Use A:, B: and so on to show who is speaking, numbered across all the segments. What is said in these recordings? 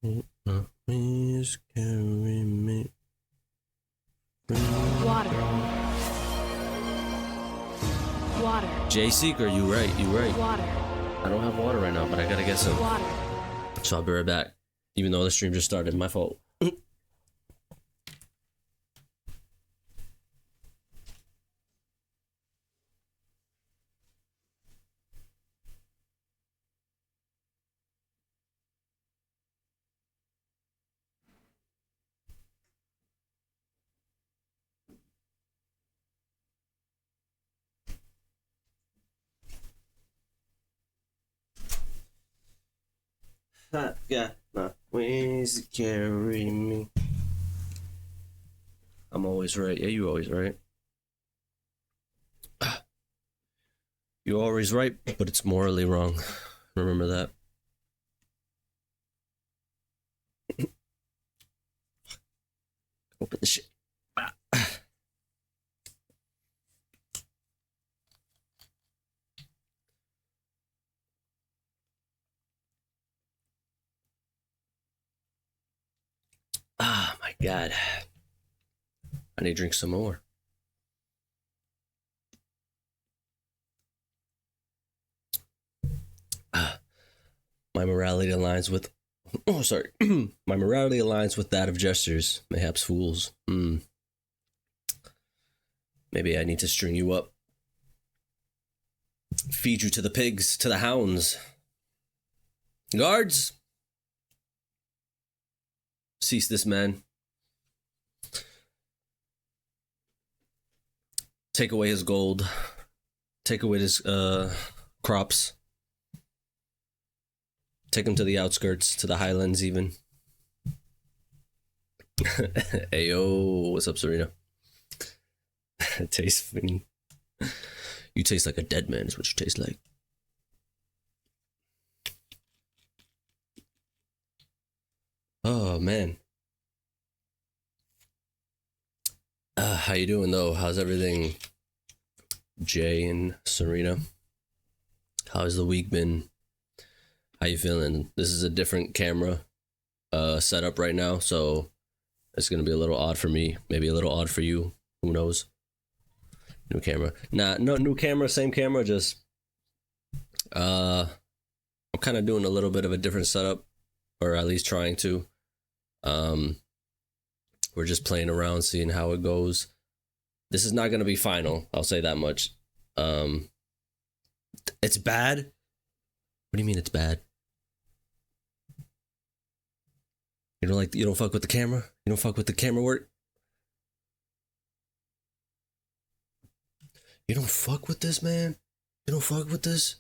A: Please carry me.
B: Water. Water.
A: Jay Seeker, you right.
B: Water.
A: I don't have water right now, but I gotta get some.
B: Water.
A: So I'll be right back. Even though the stream just started, my fault. I got my ways to carry me. I'm always right. Yeah, you always right. You're always right, but it's morally wrong. Remember that. Open the shit. Ah, my God. I need to drink some more. My morality aligns with... Oh, sorry. My morality aligns with that of jesters, mayhaps fools. Maybe I need to string you up. Feed you to the pigs, to the hounds. Guards! Cease this man. Take away his gold. Take away his crops. Take him to the outskirts, to the highlands even. Hey yo, what's up, Serena? It tastes funny. You taste like a dead man is what you taste like. Oh man. How you doing though? How's everything? Jay and Serena. How's the week been? How you feeling? This is a different camera setup right now, so it's gonna be a little odd for me, maybe a little odd for you. Who knows? New camera. Nah, no new camera, same camera, just I'm kind of doing a little bit of a different setup, or at least trying to. We're just playing around, seeing how it goes. This is not gonna be final, I'll say that much. It's bad. What do you mean it's bad? You don't fuck with the camera? You don't fuck with the camera work? You don't fuck with this, man? You don't fuck with this?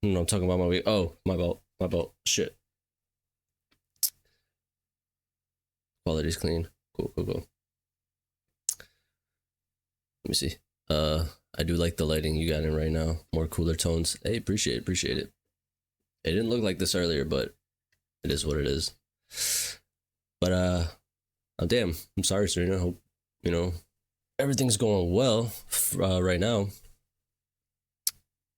A: No, I'm talking about my week. Oh, my fault. Shit. Quality's clean. Cool. Let me see. I do like the lighting you got in right now. More cooler tones. Hey, appreciate it. It didn't look like this earlier, but it is what it is. But oh, damn. I'm sorry, Serena. Hope everything's going well right now.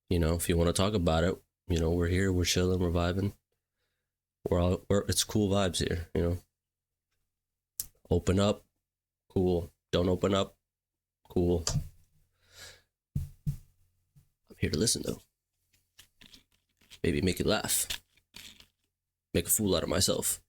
A: If you want to talk about it, we're here, we're chilling, we're vibing. It's cool vibes here, Open up, cool. Don't open up, cool. I'm here to listen though. Maybe make you laugh. Make a fool out of myself.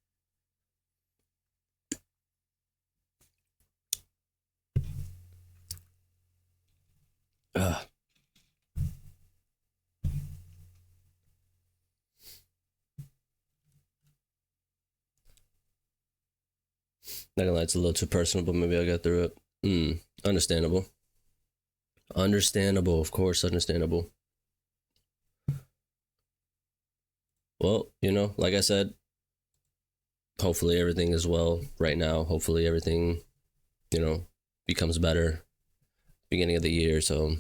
A: Not gonna lie, it's a little too personal, but maybe I'll get through it. Understandable. Of course, understandable. Well, like I said, hopefully everything is well right now. Hopefully everything, becomes better beginning of the year. So,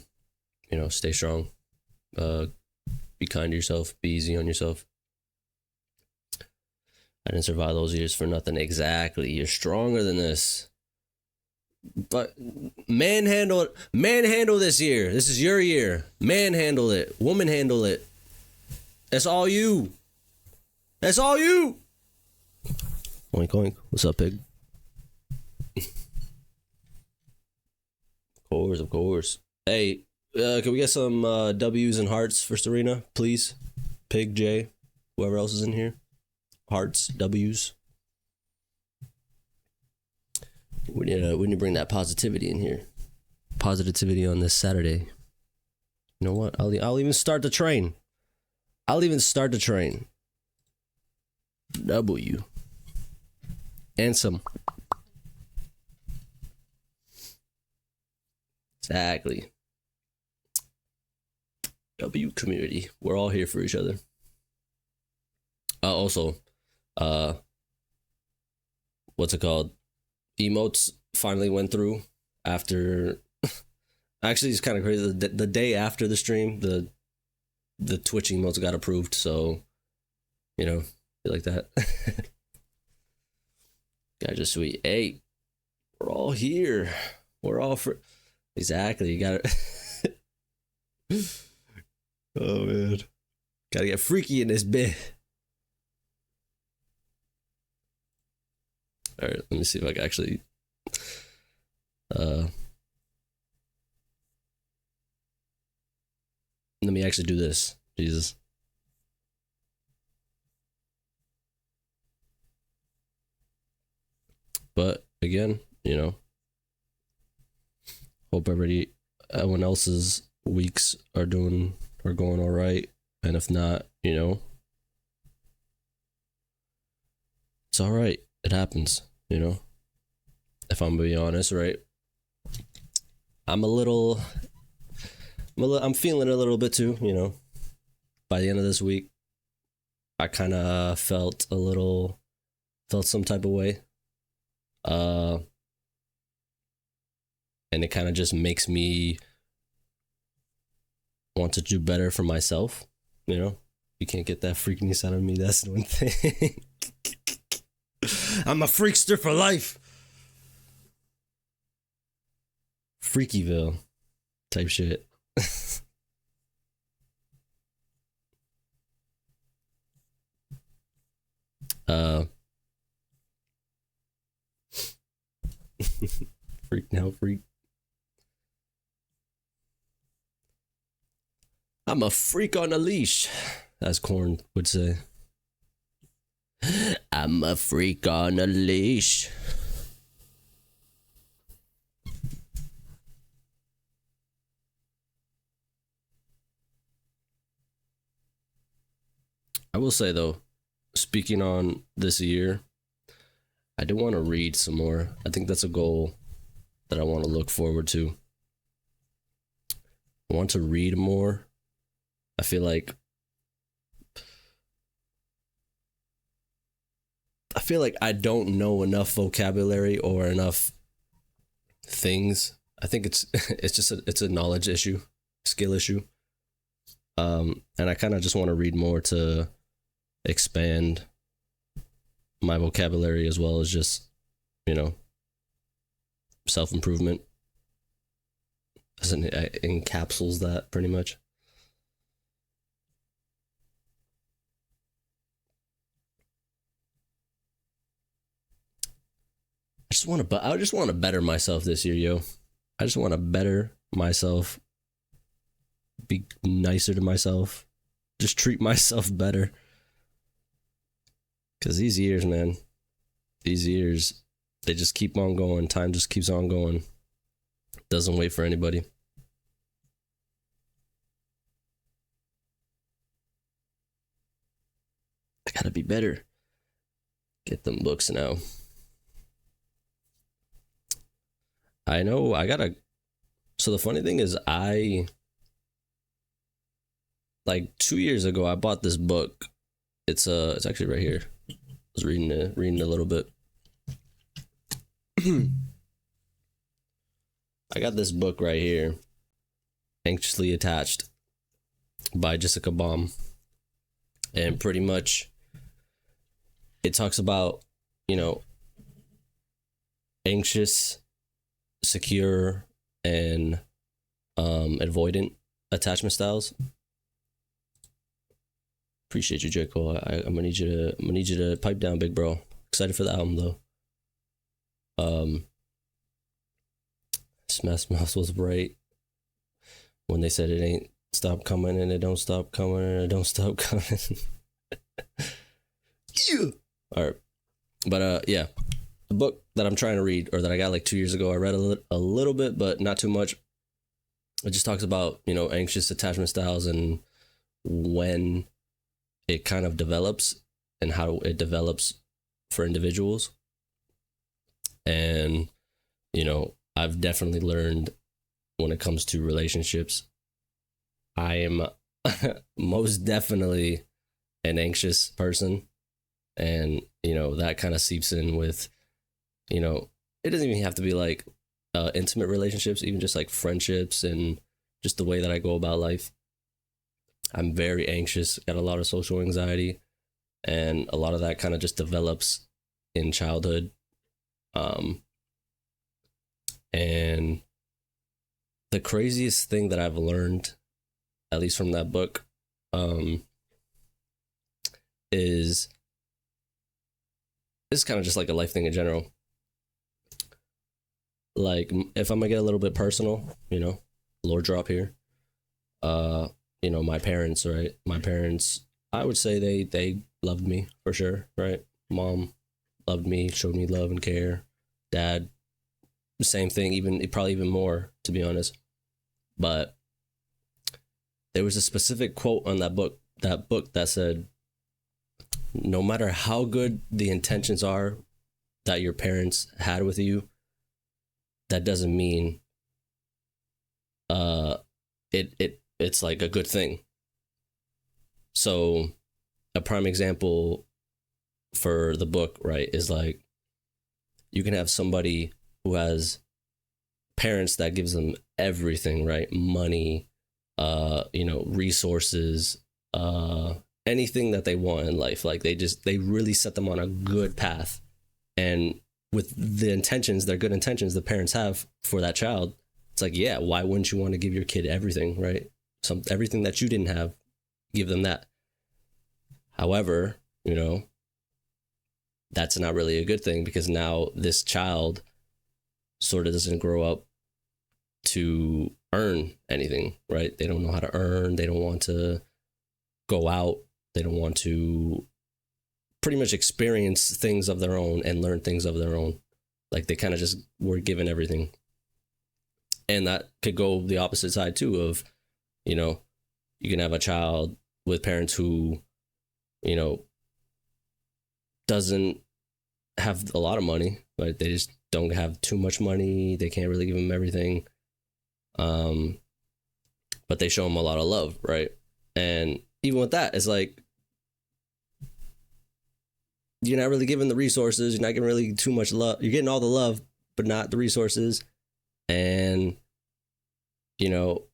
A: stay strong. Be kind to yourself. Be easy on yourself. I didn't survive those years for nothing. Exactly. You're stronger than this. But manhandle this year. This is your year. Manhandle it. Woman handle it. It's all you. That's all you. Oink oink. What's up, pig? Of course. Hey, can we get some W's and hearts for Serena, please? Pig, J, whoever else is in here. Hearts, W's. We need to bring that positivity in here. Positivity on this Saturday. You know what? I'll even start the train. W. And some. Exactly. W community. We're all here for each other. Also, what's it called? Emotes finally went through after. Actually, it's kind of crazy. The day after the stream, the Twitch emotes got approved. So, you know, like that. Guys are sweet. Hey, we're all here. We're all for. Exactly. You got it. Oh man, gotta get freaky in this bit. All right, let me see if I can actually. Let me actually do this. Jesus. But again, you know, hope everyone else's weeks are going all right, and if not, you know, it's all right. It happens, you know. If I'm gonna be honest, right? I'm feeling a little bit too, you know. By the end of this week, I kind of felt some type of way. And it kind of just makes me want to do better for myself, you know. You can't get that freakiness out of me. That's the one thing. I'm a freakster for life. Freakyville type shit. Freak now, freak. I'm a freak on a leash, as Korn would say. I'm a freak on a leash. I will say though, speaking on this year, I do want to read some more. I think that's a goal that I want to look forward to. I want to read more. I feel like I don't know enough vocabulary or enough things. I think it's a knowledge issue, skill issue. And I kind of just want to read more to expand my vocabulary as well as just, you know, self-improvement. It encapsulates that pretty much. I just want to better myself this year, yo. I just want to better myself, be nicer to myself, just treat myself better. Because these years, man, they just keep on going. Time just keeps on going. Doesn't wait for anybody. I gotta be better. Get them books now. I know, so the funny thing is like 2 years ago, I bought this book. It's actually right here. I was reading a little bit. I got this book right here, Anxiously Attached by Jessica Baum. And pretty much it talks about, you know, anxious, secure, and avoidant attachment styles. Appreciate you, J. Cole. I'm gonna need you to pipe down, big bro. Excited for the album though. Smash Mouth was right when they said it ain't stop coming and it don't stop coming and it don't stop coming. Yeah. All right, but yeah, the book that I'm trying to read, or that I got like 2 years ago, I read a little bit, but not too much. It just talks about, you know, anxious attachment styles and when it kind of develops and how it develops for individuals. And, you know, I've definitely learned when it comes to relationships, I am most definitely an anxious person. And, you know, that kind of seeps in with, you know, it doesn't even have to be like intimate relationships, even just like friendships and just the way that I go about life. I'm very anxious, got a lot of social anxiety, and a lot of that kind of just develops in childhood. And the craziest thing that I've learned, at least from that book, is it's kind of just like a life thing in general. Like, if I'm gonna get a little bit personal, you know, lore drop here. You know, my parents, right? My parents, I would say they loved me for sure, right? Mom loved me, showed me love and care. Dad, same thing, probably even more, to be honest. But there was a specific quote on that book that said, no matter how good the intentions are that your parents had with you, that doesn't mean it's like a good thing. So a prime example for the book, right, is like, you can have somebody who has parents that gives them everything, right? Money, you know, resources, anything that they want in life. Like, they really set them on a good path. And with the intentions, their good intentions the parents have for that child, it's like, yeah, why wouldn't you want to give your kid everything, right? Everything that you didn't have, give them that. However, you know, that's not really a good thing, because now this child sort of doesn't grow up to earn anything, right? They don't know how to earn. They don't want to go out. They don't want to pretty much experience things of their own and learn things of their own. Like, they kind of just were given everything. And that could go the opposite side too of, you know, you can have a child with parents who, you know, doesn't have a lot of money, but they just don't have too much money. They can't really give them everything. But they show them a lot of love, right? And even with that, it's like, you're not really giving the resources. You're not getting really too much love. You're getting all the love, but not the resources. And, you know,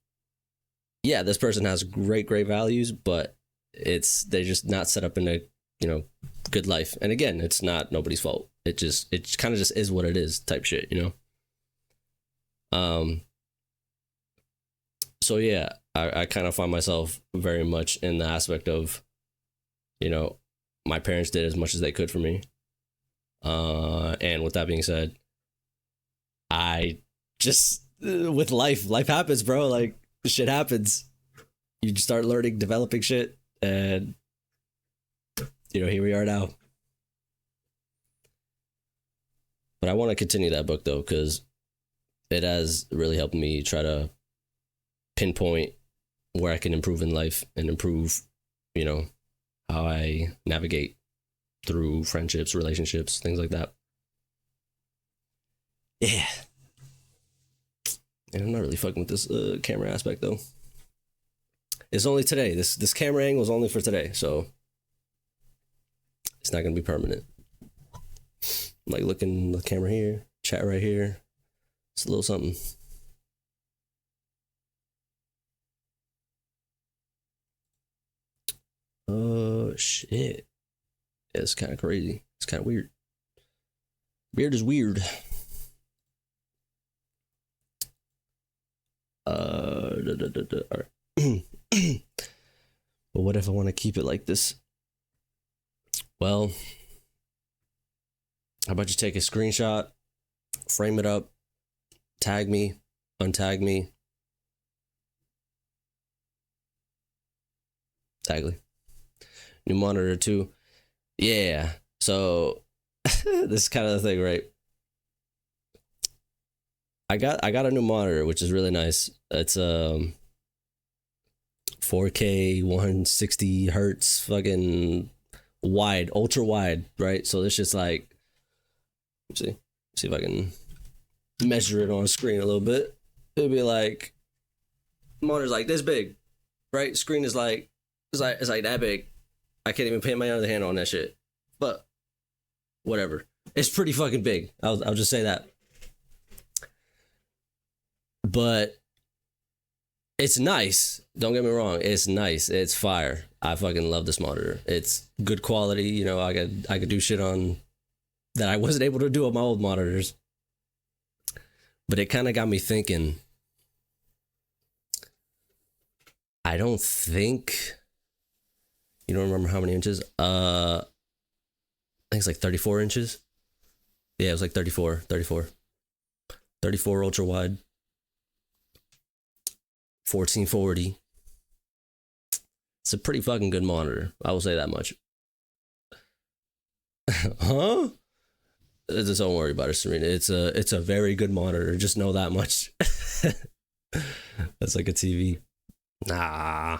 A: yeah, this person has great values, but they're just not set up in a, you know, good life. And again, it's not nobody's fault. It kind of just is what it is type shit, you know? So yeah, I kind of find myself very much in the aspect of, you know, my parents did as much as they could for me. And with that being said, I just, with life happens, bro. Like, shit happens. You just start learning, developing shit, and, you know, here we are now. But I want to continue that book though, because it has really helped me try to pinpoint where I can improve in life and improve, you know, how I navigate through friendships, relationships, things like that. Yeah. And I'm not really fucking with this camera aspect though. It's only today. This camera angle is only for today, so it's not gonna be permanent. I'm like looking the camera here, chat right here. It's a little something. Oh shit. Yeah, it's kind of crazy. It's kind of weird. Weird is weird. All right. But what if I want to keep it like this? Well, how about you take a screenshot, frame it up, tag me, untag me, tagly. New monitor too. Yeah. So this is kind of the thing, right? I got a new monitor, which is really nice. It's 4K 160 hertz fucking wide, ultra wide, right? So it's just like, see if I can measure it on screen a little bit. It'll be like, monitor's like this big, right? Screen is like, it's like that big. I can't even put my other hand on that shit. But whatever. It's pretty fucking big. I'll just say that. But it's nice. Don't get me wrong. It's nice. It's fire. I fucking love this monitor. It's good quality. You know, I could do shit on that I wasn't able to do on my old monitors. But it kind of got me thinking. I don't think. You don't remember how many inches? I think it's like 34 inches. Yeah, it was like 34 ultra wide. 1440. It's a pretty fucking good monitor. I will say that much. Huh? Just don't worry about it, Serena. It's a very good monitor. Just know that much. That's like a TV. Nah.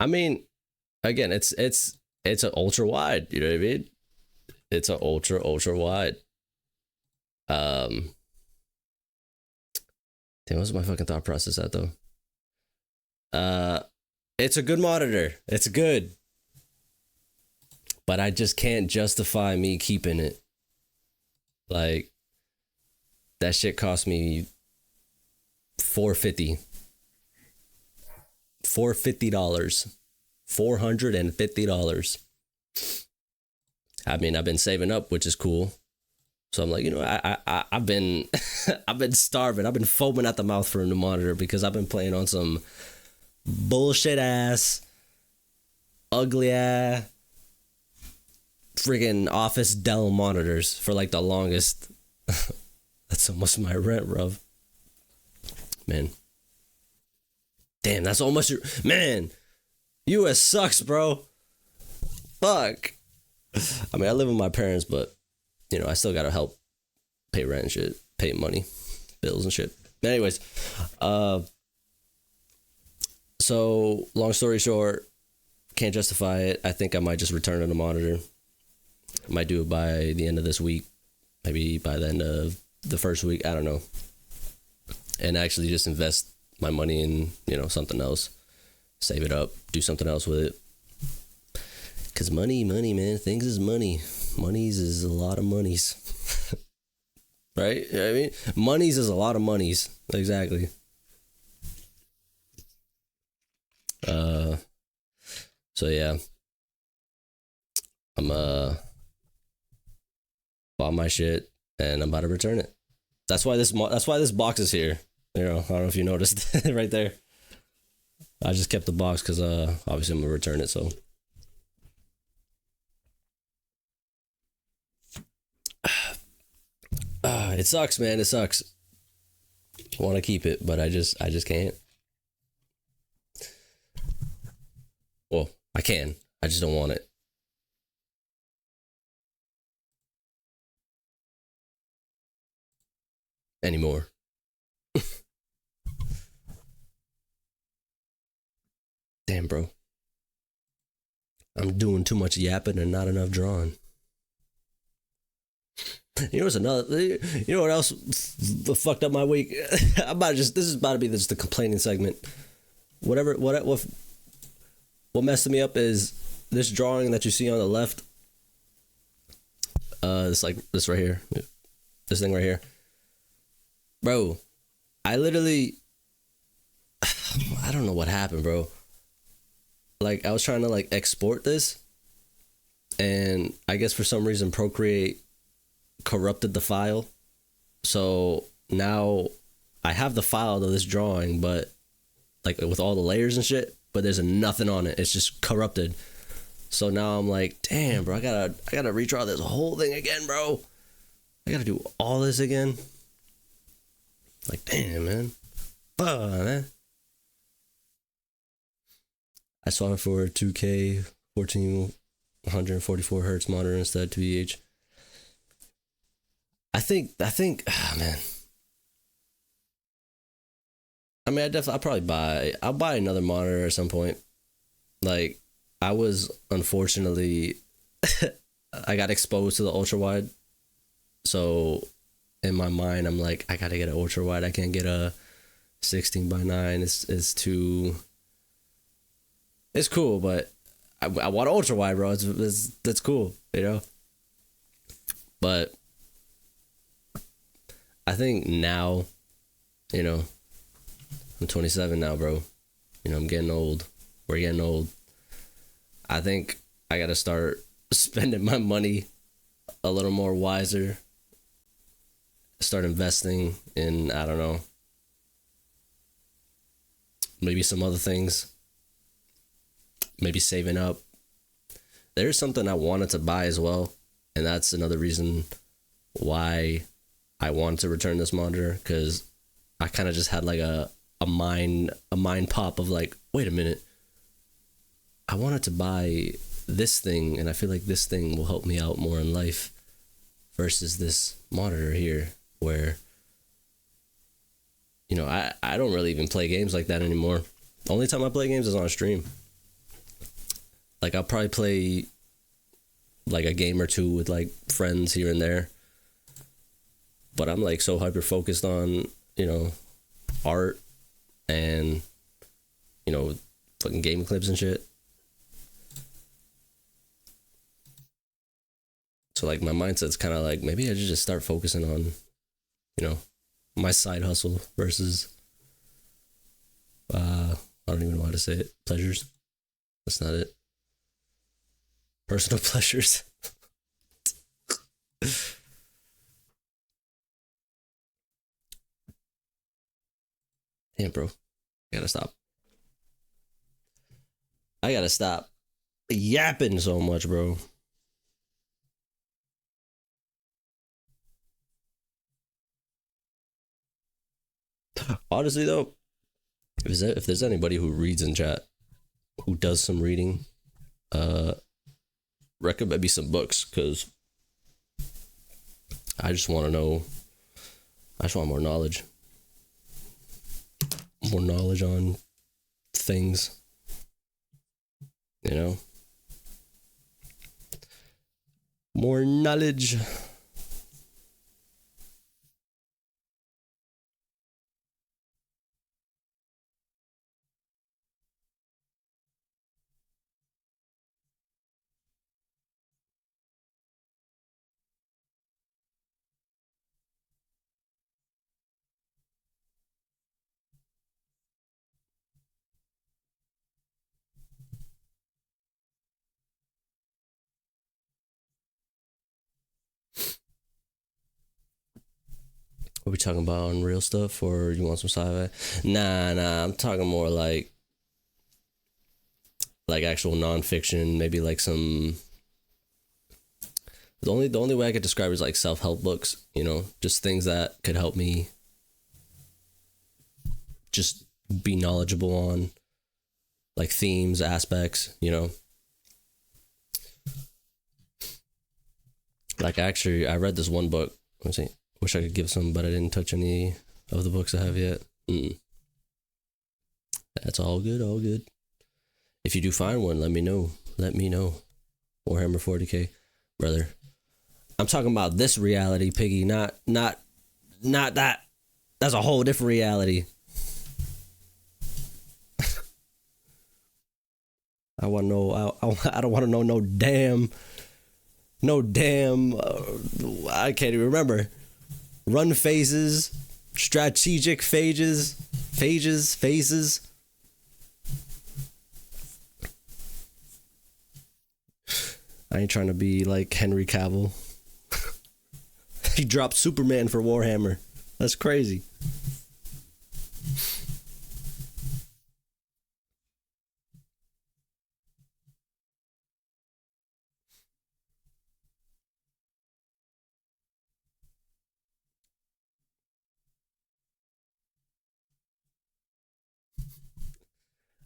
A: I mean, again, it's an ultra wide. You know what I mean? It's an ultra wide. Damn, what's my fucking thought process at though? It's a good monitor. It's good. But I just can't justify me keeping it. Like, that shit cost me $450. $450. I mean, I've been saving up, which is cool. So I'm like, you know, I've been I've been starving. I've been foaming at the mouth for a new monitor because I've been playing on some bullshit ass, ugly ass, friggin' Office Dell monitors for like the longest. That's almost my rent, bruv. Man. Damn, that's almost your... Man, US sucks, bro. Fuck. I mean, I live with my parents, but, you know, I still gotta help pay rent and shit, pay money, bills and shit. Anyways, so long story short, can't justify it. I think I might just return on the monitor. I might do it by the end of this week, maybe by the end of the first week. I don't know, and actually just invest my money in, you know, something else, save it up, do something else with it. Cause money, man, things is money. Monies is a lot of monies. Right? You know what I mean? Monies is a lot of monies. Exactly. So yeah. I'm bought my shit and I'm about to return it. That's why this box is here. You know, I don't know if you noticed right there. I just kept the box because obviously I'm gonna return it, so. It sucks, man. It sucks. I want to keep it, but I just can't. Well, I can. I just don't want it. Anymore. Damn, bro. I'm doing too much yapping and not enough drawing. You know what's another? You know what else fucked up my week? This is about to be just the complaining segment. What messed me up is this drawing that you see on the left. It's like this right here, this thing right here, bro. I literally, I don't know what happened, bro. Like I was trying to like export this, and I guess for some reason Procreate corrupted the file, so now I have the file of this drawing, but like with all the layers and shit, but there's nothing on it. It's just corrupted. So now I'm like, damn, bro, I gotta redraw this whole thing again, bro. I gotta do all this again. Like, damn, man. Man. I saw it for 2K, 144 hertz monitor instead, 2EH. I think, man. I mean, I'll buy another monitor at some point. Like, I was, unfortunately, I got exposed to the ultra wide. So, in my mind, I'm like, I gotta get an ultra wide. I can't get a 16:9. It's too. It's cool, but I want ultra wide, bro. That's cool, you know. But I think now, you know, I'm 27 now, bro. You know, I'm getting old. We're getting old. I think I gotta start spending my money a little more wiser. Start investing in, I don't know, maybe some other things. Maybe saving up. There's something I wanted to buy as well, and that's another reason why I wanted to return this monitor, because I kind of just had like a mind pop of like, wait a minute, I wanted to buy this thing, and I feel like this thing will help me out more in life versus this monitor here, where, you know, I don't really even play games like that anymore. The only time I play games is on stream. Like, I'll probably play like a game or two with like friends here and there, but I'm like so hyper focused on, you know, art and, you know, fucking game clips and shit. So like my mindset's kind of like, maybe I should just start focusing on, you know, my side hustle versus I don't even know how to say it, pleasures. That's not it. Personal pleasures. Damn, bro. I gotta stop yapping so much, bro. Honestly, though, if there's anybody who reads in chat, who does some reading, recommend me some books, because I just want to know. I just want more knowledge. More knowledge on things. You know? More knowledge. Are we talking about on real stuff, or you want some sci-fi? Nah, I'm talking more like actual nonfiction, maybe like some. The only way I could describe it is like self-help books, you know, just things that could help me just be knowledgeable on like themes, aspects, you know. Like, actually, I read this one book. Let's see. Wish I could give some, but I didn't touch any of the books I have yet. That's all good, all good. If you do find one, let me know. Let me know. Warhammer 40k, brother. I'm talking about this reality, Piggy, not that. That's a whole different reality. I want to know. I don't want to know no damn. I can't even remember. Run phases, strategic phases. I ain't trying to be like Henry Cavill. He dropped Superman for Warhammer. That's crazy.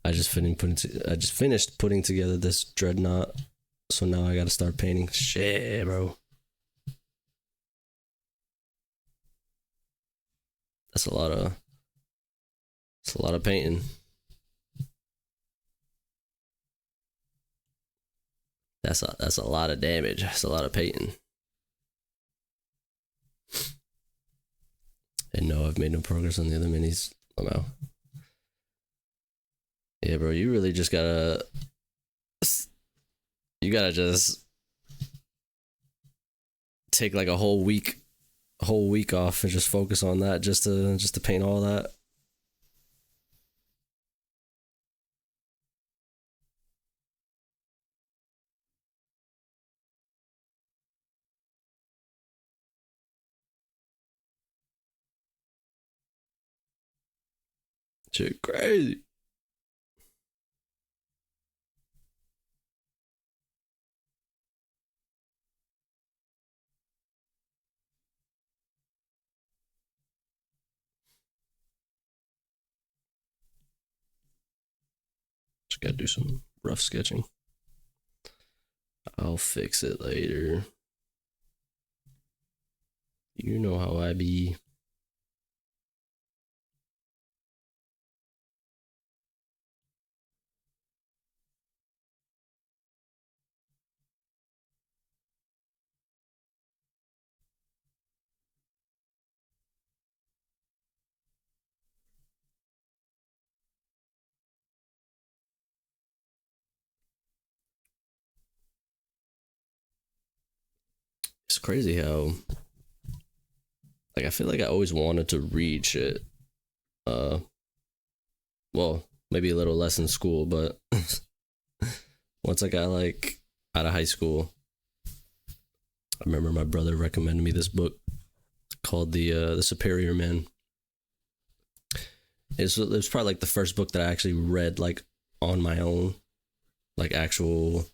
A: I just finished putting together this dreadnought, so now I gotta start painting. Shit, bro. That's a lot of. It's a lot of painting. That's a lot of damage. That's a lot of painting. And no, I've made no progress on the other minis. I'm out. Yeah, bro, you really just gotta. You gotta just take like a whole week off and just focus on that, just to paint all that. Shit, crazy. Just gotta do some rough sketching. I'll fix it later. You know how I be. It's crazy how, like, I feel like I always wanted to read shit. Well, maybe a little less in school, but once I got like out of high school, I remember my brother recommended me this book called the Superior Man. It was probably like the first book that I actually read like on my own, like actual,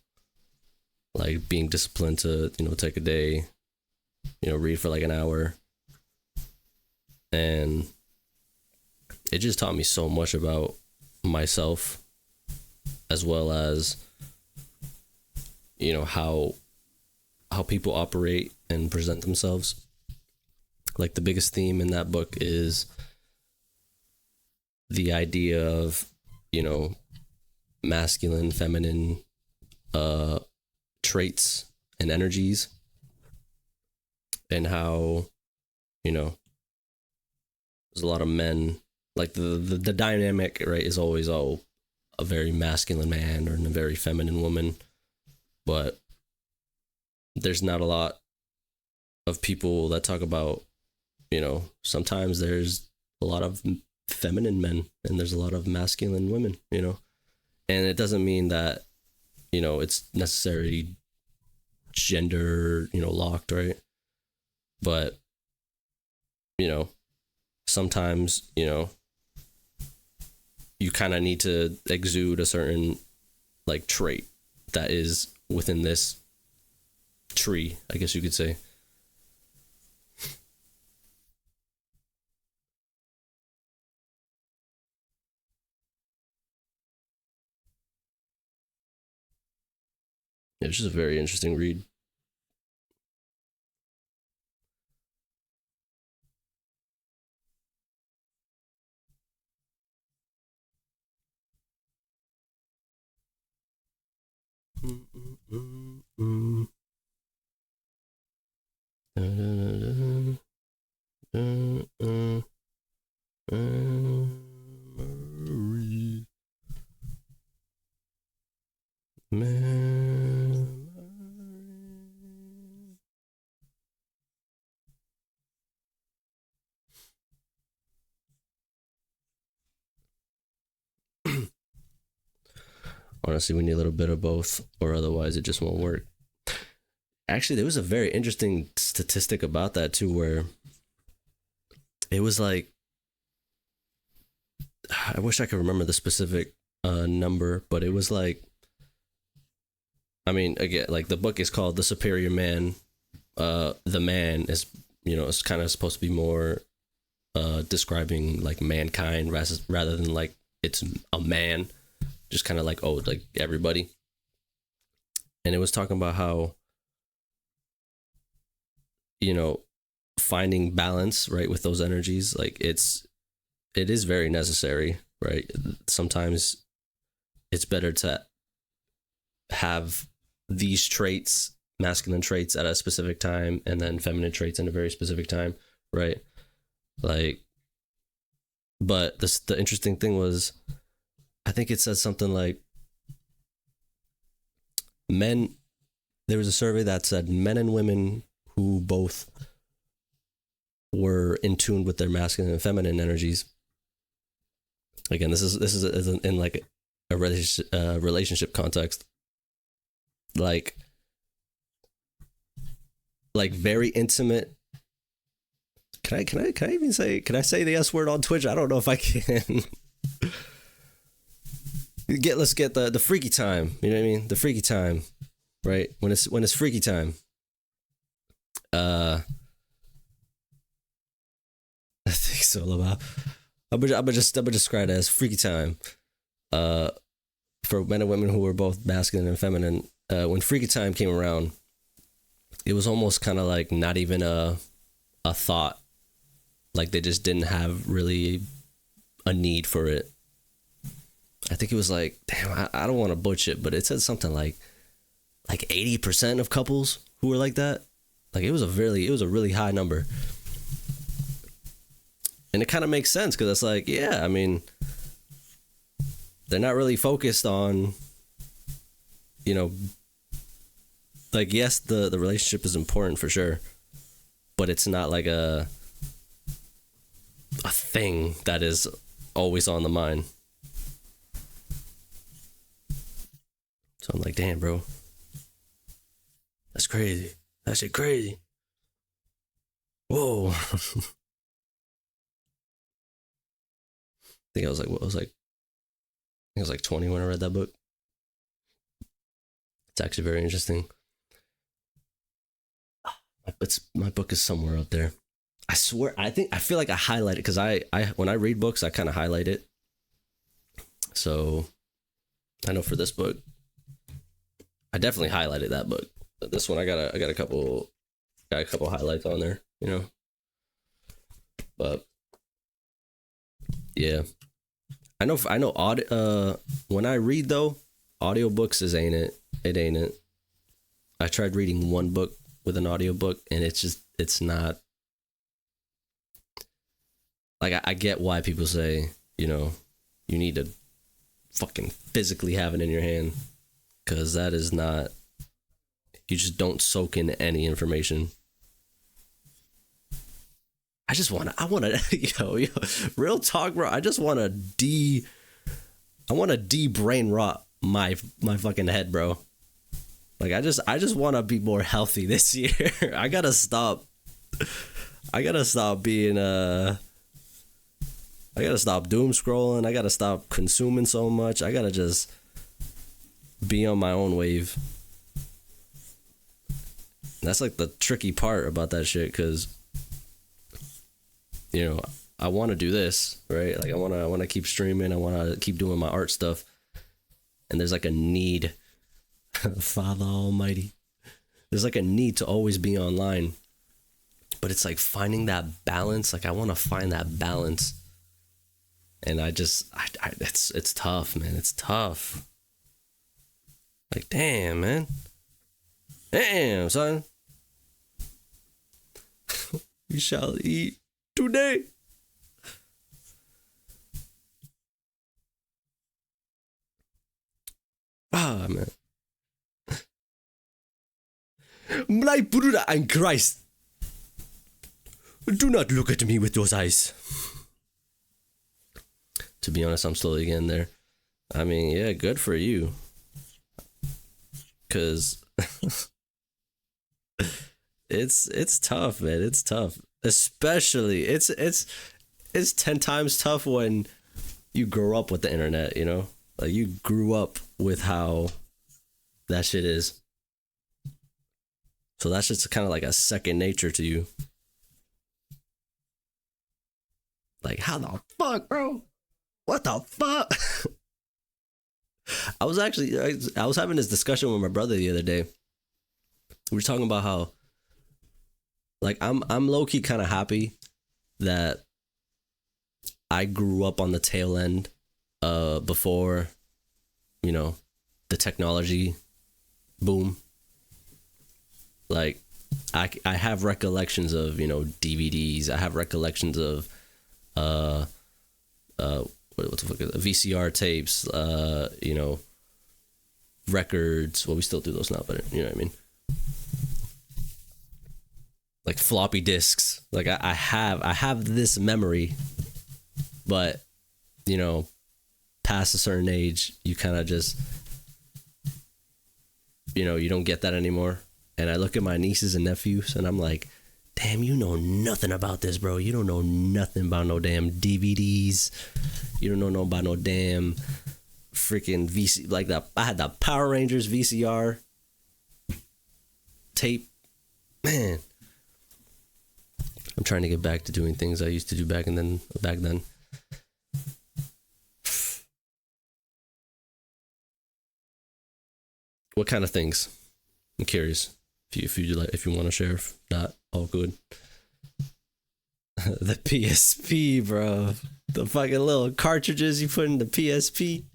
A: like being disciplined to take a day, read for like an hour, and it just taught me so much about myself, as well as how people operate and present themselves. Like the biggest theme in that book is the idea of masculine, feminine traits and energies, and how there's a lot of men, like the dynamic, right, is always a very masculine man or a very feminine woman, but there's not a lot of people that talk about sometimes there's a lot of feminine men and there's a lot of masculine women, and it doesn't mean that it's necessarily gender locked, right? But sometimes you kind of need to exude a certain like trait that is within this tree, I guess you could say. It's just a very interesting read. Honestly, we need a little bit of both, or otherwise it just won't work. Actually, there was a very interesting statistic about that too, where it was like, I wish I could remember the specific number, but it was like, I mean, again, like the book is called The Superior Man. The man is, it's kind of supposed to be more describing like mankind rather than like it's a man. just kind of like, oh, like everybody. And it was talking about how, you know, finding balance, right, with those energies, like it is very necessary, right? Sometimes it's better to have these traits, masculine traits at a specific time, and then feminine traits in a very specific time, right? Like, but the interesting thing was, I think it said something like men, there was a survey that said men and women who both were in tune with their masculine and feminine energies. Again, this is in like a relationship context, like very intimate. Can I even say, can I say the S word on Twitch? I don't know if I can. Let's get the freaky time. You know what I mean? The freaky time, right? When it's freaky time. I think so, Lama. I'm gonna just describe it as freaky time. For men and women who were both masculine and feminine, when freaky time came around, it was almost kind of like not even a thought. Like they just didn't have really a need for it. I think it was like, damn, I don't want to butcher it, but it said something like 80% of couples who were like that. Like it was a really high number. And it kind of makes sense because it's like, yeah, I mean, they're not really focused on, you know, like, yes, the relationship is important for sure, but it's not like a thing that is always on the mind. So I'm like, damn, bro, that's crazy. That shit crazy. Whoa. I think I was like 20 when I read that book. It's actually very interesting. My book is somewhere up there. I swear, I feel like I highlight it because I when I read books, I kind of highlight it. So I know for this book, I definitely highlighted that book. But this one, I got a couple highlights on there, you know. But yeah, I know. When I read though, audiobooks ain't it. I tried reading one book with an audiobook, and it's not. Like I get why people say, you know, you need to fucking physically have it in your hand, because that is not. You just don't soak in any information. I wanna, yo, real talk, bro. I wanna de-brain rot my fucking head, bro. Like I just wanna be more healthy this year. I gotta stop being I gotta stop doom scrolling. I gotta stop consuming so much. I gotta just be on my own wave. That's like the tricky part about that shit, because, you know, I want to do this, right? Like I want to keep streaming. I want to keep doing my art stuff. And there's like a need, Father Almighty. There's like a need to always be online. But it's like finding that balance. Like I want to find that balance. And it's tough, man. It's tough. Like, damn, man. Damn, son. We shall eat today. Ah, man. My brother and Christ, do not look at me with those eyes. To be honest, I'm slowly getting there. I mean, yeah, good for you. Cause it's tough, man. It's tough. Especially it's 10 times tough when you grow up with the internet, you know? Like you grew up with how that shit is. So that's just kind of like a second nature to you. Like, how the fuck, bro? What the fuck? I was actually I was having this discussion with my brother the other day. We were talking about how like I'm low key kind of happy that I grew up on the tail end before, you know, the technology boom. Like I have recollections of, you know, DVDs. I have recollections of what the fuck is it? VCR tapes, you know, records. Well, we still do those now, but you know what I mean? Like floppy disks. Like I have this memory, but you know, past a certain age, you kind of just, you know, you don't get that anymore. And I look at my nieces and nephews and I'm like, damn, you know nothing about this, bro. You don't know nothing about no damn DVDs. You don't know no about no damn freaking VC. Like that, I had the Power Rangers VCR tape. Man, I'm trying to get back to doing things I used to do back then. What kind of things? I'm curious. If you want to share, if not, all good. The PSP, bro. The fucking little cartridges you put in the PSP.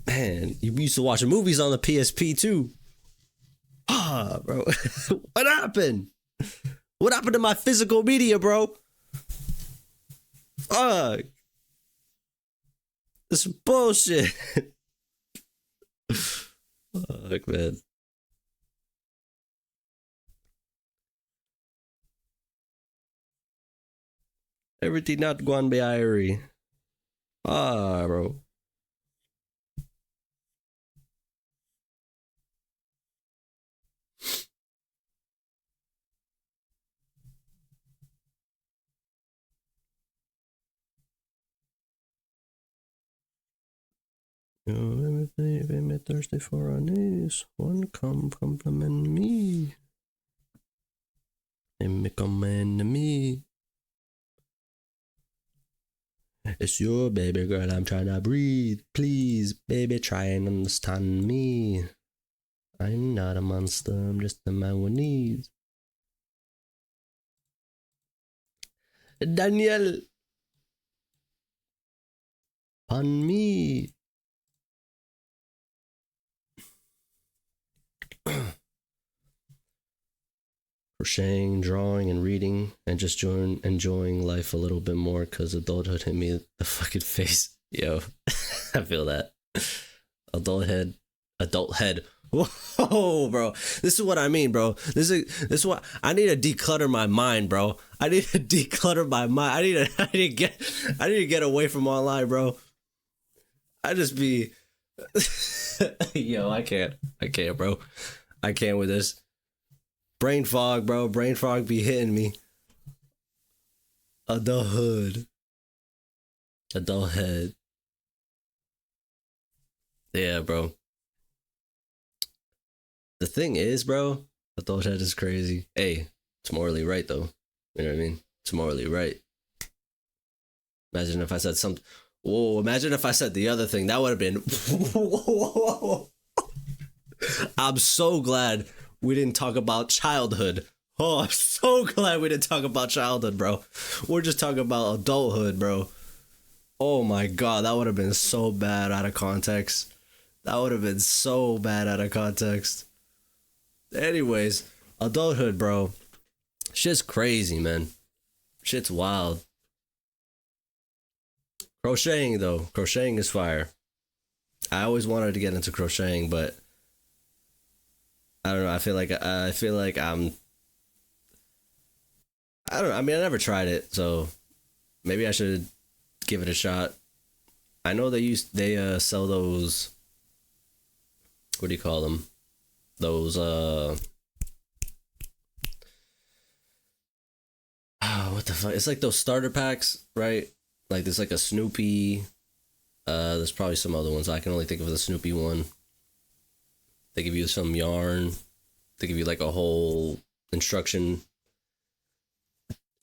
A: Man, you used to watch movies on the PSP too. Ah, bro. What happened? What happened to my physical media, bro? Fuck. This is bullshit. Fuck, man. Everything not gone by Irie. Ah, bro. Everything me thirsty for a niece. One come compliment me. And me command me. It's your baby girl, I'm trying to breathe. Please, baby, try and understand me. I'm not a monster, I'm just a man with needs. Daniel. On me. Crocheting, drawing, and reading, and just enjoying life a little bit more because adulthood hit me the fucking face. Yo, I feel that. Adult head. Whoa, bro. This is what I mean, bro. This is what I need to declutter my mind, bro. I need to declutter my mind. I need to get away from online, bro. I just be yo, I can't, bro. I can't with this. Brain fog, bro. Brain fog be hitting me. Adulthood. Adult head. Yeah, bro. The thing is, bro, adult head is crazy. Hey, it's morally right, though. You know what I mean? It's morally right. Imagine if I said something. Whoa, imagine if I said the other thing. That would have been. Whoa. I'm so glad we didn't talk about childhood. Oh, I'm so glad we didn't talk about childhood, bro. We're just talking about adulthood, bro. Oh my god, that would have been so bad out of context. That would have been so bad out of context. Anyways, adulthood, bro. Shit's crazy, man. Shit's wild. Crocheting, though. Crocheting is fire. I always wanted to get into crocheting, but I don't know. I feel like I'm. I don't know. I mean, I never tried it, so maybe I should give it a shot. I know they sell those. What do you call them? Those what the fuck? It's like those starter packs, right? Like there's like a Snoopy. There's probably some other ones. I can only think of the Snoopy one. They give you some yarn. They give you like a whole instruction.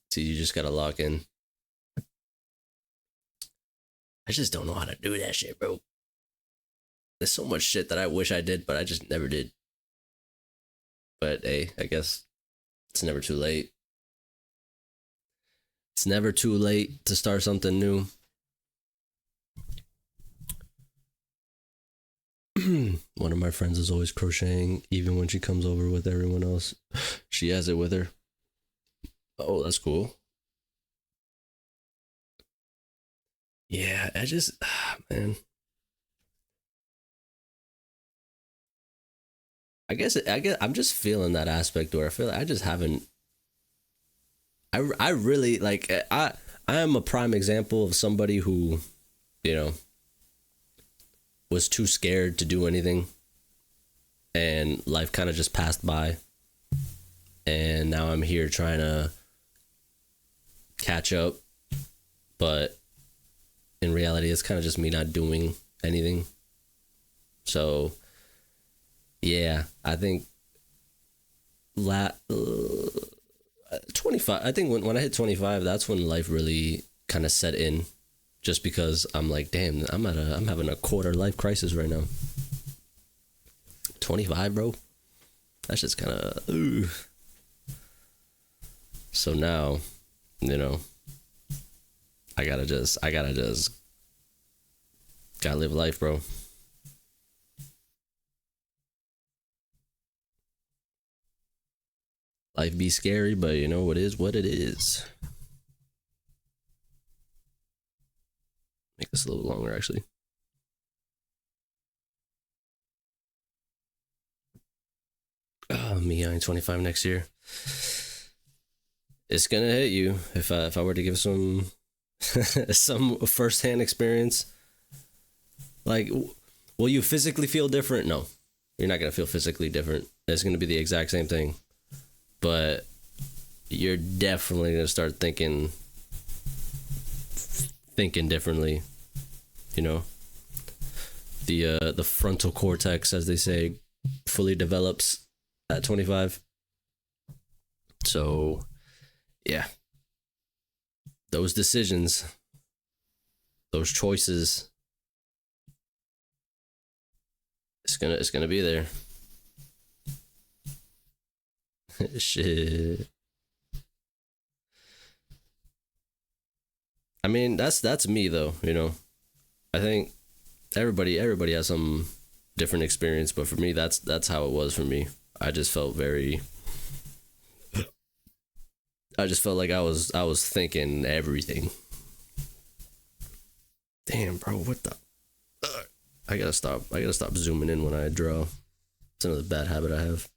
A: So you just gotta lock in. I just don't know how to do that shit, bro. there's so much shit that I wish I did, but I just never did. But hey, I guess it's never too late. It's never too late to start something new. One of my friends is always crocheting, even when she comes over with everyone else. She has it with her. Oh, that's cool. Yeah, I just, man. I guess I'm just feeling that aspect where I feel like I just haven't. I really like I am a prime example of somebody who, you know, was too scared to do anything, and life kind of just passed by, and now I'm here trying to catch up, but in reality it's kind of just me not doing anything. So yeah, I think la 25, I think when I hit 25, that's when life really kind of set in, just because I'm like, damn, I'm having a quarter life crisis right now. 25, bro, that's just kind of so now, you know, I gotta just gotta live life, bro. Life be scary, but you know, it is what it is. Make this a little longer, actually. Oh, me, I'm 25 next year. It's gonna hit you if I were to give some some firsthand experience. Like, will you physically feel different? No, you're not gonna feel physically different. It's gonna be the exact same thing, but you're definitely gonna start thinking differently. You know, the frontal cortex, as they say, fully develops at 25. So yeah, those decisions, those choices, it's gonna be there. Shit. I mean, that's me though, you know. I think everybody has some different experience, but for me that's how it was for me. I just felt very I just felt like I was thinking everything. Damn, bro, what the I gotta stop zooming in when I draw. It's another bad habit I have.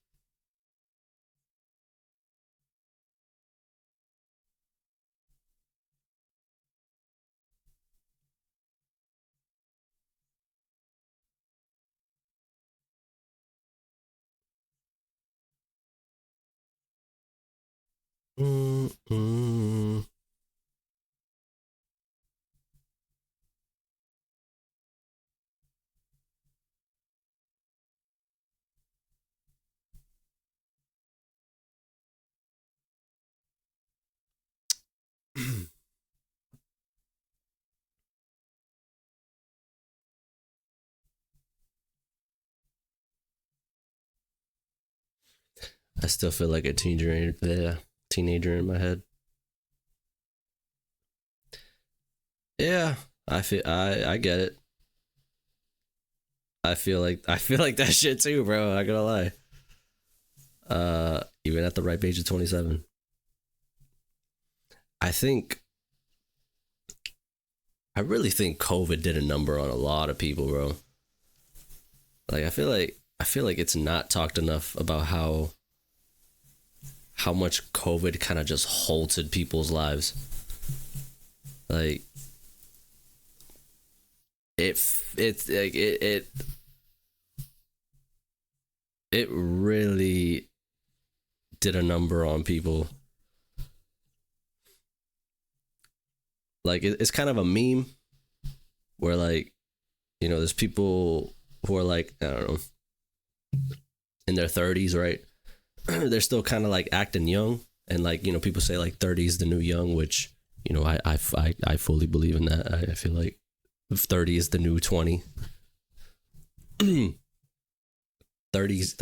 A: Mm-mm. I still feel like a teenager. Yeah, teenager in my head. Yeah, I get it. I feel like that shit too, bro. I gotta lie. Even at the ripe age of 27, I think I really think COVID did a number on a lot of people, bro. Like I feel like it's not talked enough about how much COVID kind of just halted people's lives. Like it it really did a number on people. Like it's kind of a meme where, like, you know, there's people who are like, I don't know, in their 30s, right? They're still kind of like acting young, and like, you know, people say like 30 is the new young, which, you know, I fully believe in that. I feel like 30 is the new 20. 30's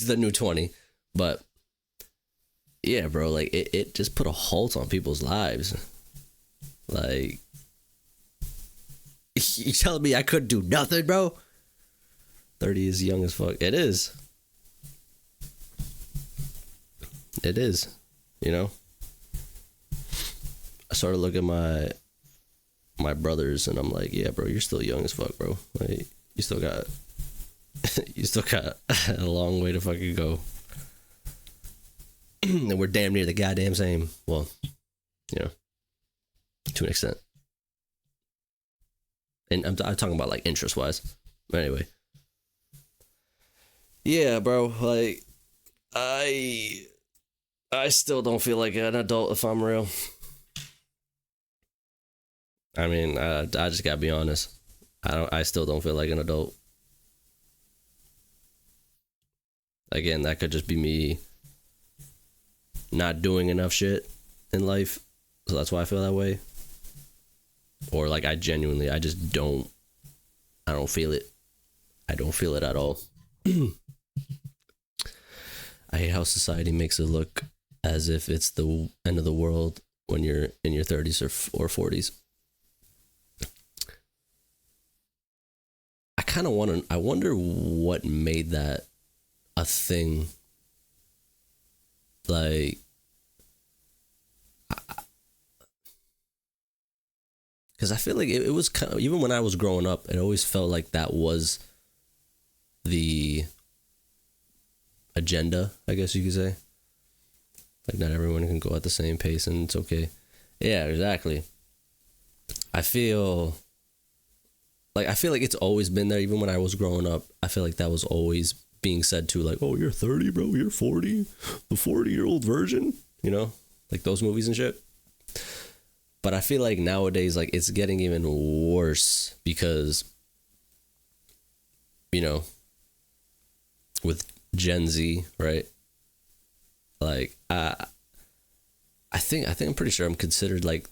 A: the new 20. But yeah, bro, like it just put a halt on people's lives. Like, you telling me I couldn't do nothing, bro? 30 is young as fuck. It is. It is. You know? I started looking at my brothers and I'm like, yeah, bro, you're still young as fuck, bro. Like, you still got a long way to fucking go. And we're damn near the goddamn same. Well, you know, to an extent. And I'm talking about like interest wise. But anyway. Yeah, bro. Like, I still don't feel like an adult, if I'm real. I mean, I just gotta be honest. I still don't feel like an adult. Again, that could just be me not doing enough shit in life, so that's why I feel that way. Or like I just don't. I don't feel it. I don't feel it at all. I hate how society makes it look as if it's the end of the world when you're in your 30s or 40s. I wonder what made that a thing. Like, because I feel like it was kind of, even when I was growing up, it always felt like that was the agenda, I guess you could say. Like, not everyone can go at the same pace and it's okay. Yeah, exactly. I feel like it's always been there. Even when I was growing up, I feel like that was always being said to, like, oh, you're 30, bro, you're 40, the 40-year-old virgin, you know, like those movies and shit. But I feel like nowadays, like, it's getting even worse because, you know, with Gen Z, right? Like, I think I'm pretty sure I'm considered like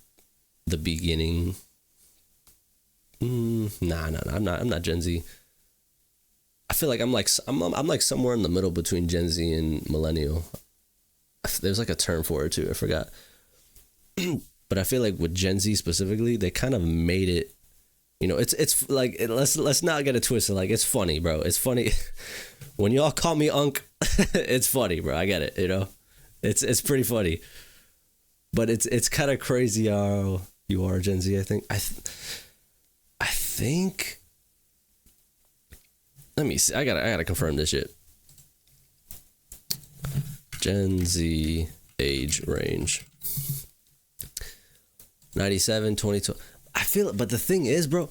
A: the beginning. Nah, I'm not Gen Z. I feel like I'm like somewhere in the middle between Gen Z and millennial. There's like a term for it too. I forgot. But I feel like with Gen Z specifically, they kind of made it. You know, it's like, let's not get it twisted. Like, it's funny, bro. It's funny when y'all call me Unc. It's funny, bro. I get it. You know, it's pretty funny. But it's kind of crazy how you are Gen Z. I think. I think. Let me see. I gotta confirm this shit. Gen Z age range. 97, 22. I feel, but the thing is, bro,